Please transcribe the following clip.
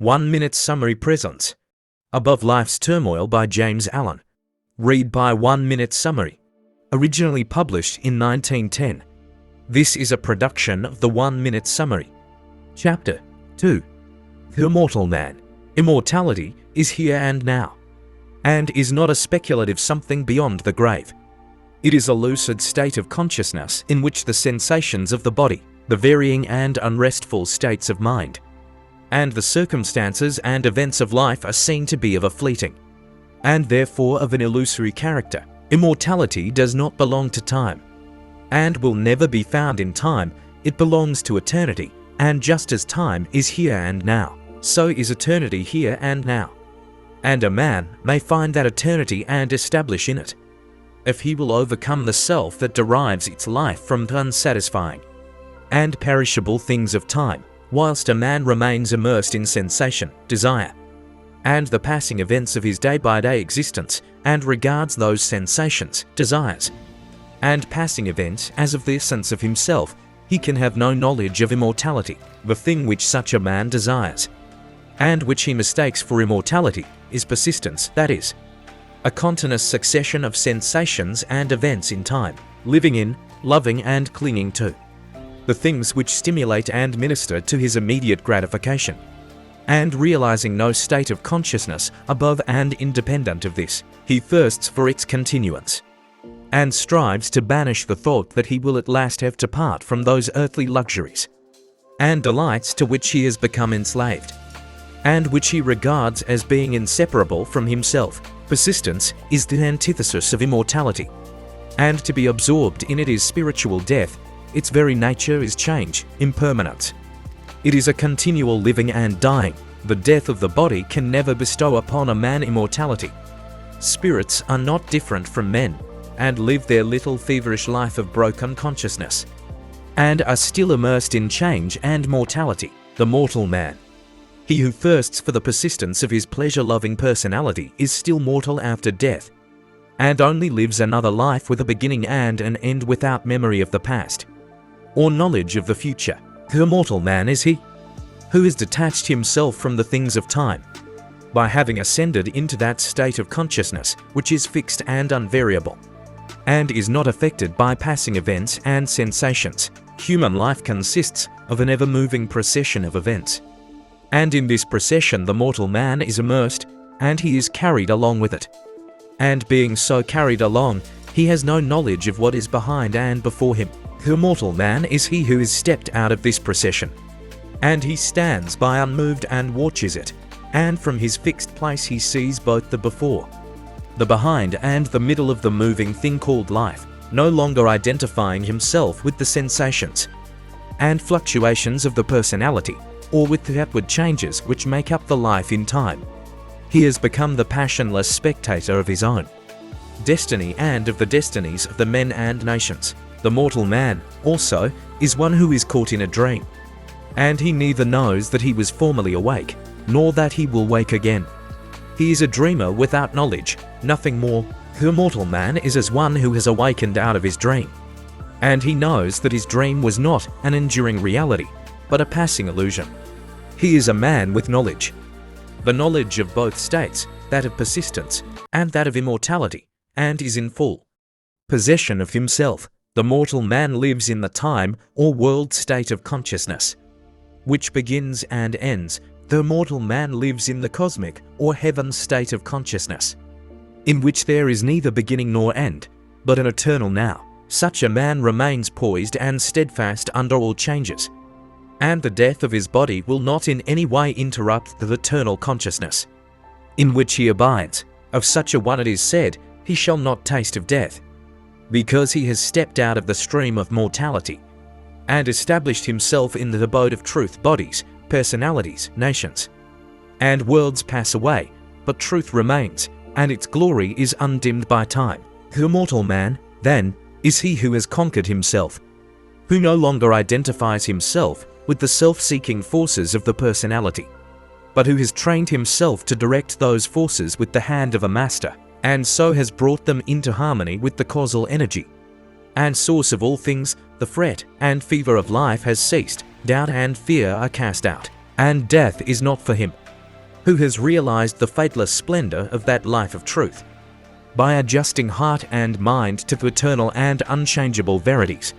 1 Minute Summary Presents. Above Life's Turmoil by James Allen. Read by 1 Minute Summary. Originally published in 1910. This is a production of the 1 Minute Summary. Chapter 2. The Immortal Man. Immortality is here and now, and is not a speculative something beyond the grave. It is a lucid state of consciousness in which the sensations of the body, the varying and unrestful states of mind, and the circumstances and events of life are seen to be of a fleeting, and therefore of an illusory character. Immortality does not belong to time, and will never be found in time. It belongs to eternity, and just as time is here and now, so is eternity here and now. And a man may find that eternity and establish in it, if he will overcome the self that derives its life from the unsatisfying and perishable things of time, whilst a man remains immersed in sensation, desire, and the passing events of his day-by-day existence, and regards those sensations, desires, and passing events as of the essence of himself, he can have no knowledge of immortality. The thing which such a man desires, and which he mistakes for immortality, is persistence, that is, a continuous succession of sensations and events in time, living in, loving and clinging to the things which stimulate and minister to his immediate gratification, and realizing no state of consciousness above and independent of this, he thirsts for its continuance, and strives to banish the thought that he will at last have to part from those earthly luxuries and delights to which he has become enslaved, and which he regards as being inseparable from himself. Persistence is the antithesis of immortality, and to be absorbed in it is spiritual death. Its very nature is change, impermanence. It is a continual living and dying. The death of the body can never bestow upon a man immortality. Spirits are not different from men, and live their little feverish life of broken consciousness, and are still immersed in change and mortality. The mortal man, he who thirsts for the persistence of his pleasure-loving personality, is still mortal after death, and only lives another life with a beginning and an end, without memory of the past or knowledge of the future. The immortal man is he who has detached himself from the things of time, by having ascended into that state of consciousness which is fixed and unvariable, and is not affected by passing events and sensations. Human life consists of an ever-moving procession of events, and in this procession the mortal man is immersed, and he is carried along with it. And being so carried along, he has no knowledge of what is behind and before him. The immortal man is he who has stepped out of this procession, and he stands by unmoved and watches it, and from his fixed place he sees both the before, the behind and the middle of the moving thing called life, no longer identifying himself with the sensations and fluctuations of the personality, or with the outward changes which make up the life in time. He has become the passionless spectator of his own destiny and of the destinies of the men and nations. The mortal man, also, is one who is caught in a dream, and he neither knows that he was formerly awake, nor that he will wake again. He is a dreamer without knowledge, nothing more. The mortal man is as one who has awakened out of his dream, and he knows that his dream was not an enduring reality, but a passing illusion. He is a man with knowledge, the knowledge of both states, that of persistence and that of immortality, and is in full possession of himself. The mortal man lives in the time or world state of consciousness, which begins and ends. The mortal man lives in the cosmic or heaven state of consciousness, in which there is neither beginning nor end, but an eternal now. Such a man remains poised and steadfast under all changes, and the death of his body will not in any way interrupt the eternal consciousness in which he abides. Of such a one it is said, he shall not taste of death, because he has stepped out of the stream of mortality, and established himself in the abode of truth. Bodies, personalities, nations, and worlds pass away, but truth remains, and its glory is undimmed by time. The immortal man, then, is he who has conquered himself, who no longer identifies himself with the self-seeking forces of the personality, but who has trained himself to direct those forces with the hand of a master, and so has brought them into harmony with the causal energy and source of all things. The fret and fever of life has ceased, doubt and fear are cast out, and death is not for him. who has realized the fateless splendor of that life of truth. By adjusting heart and mind to the eternal and unchangeable verities,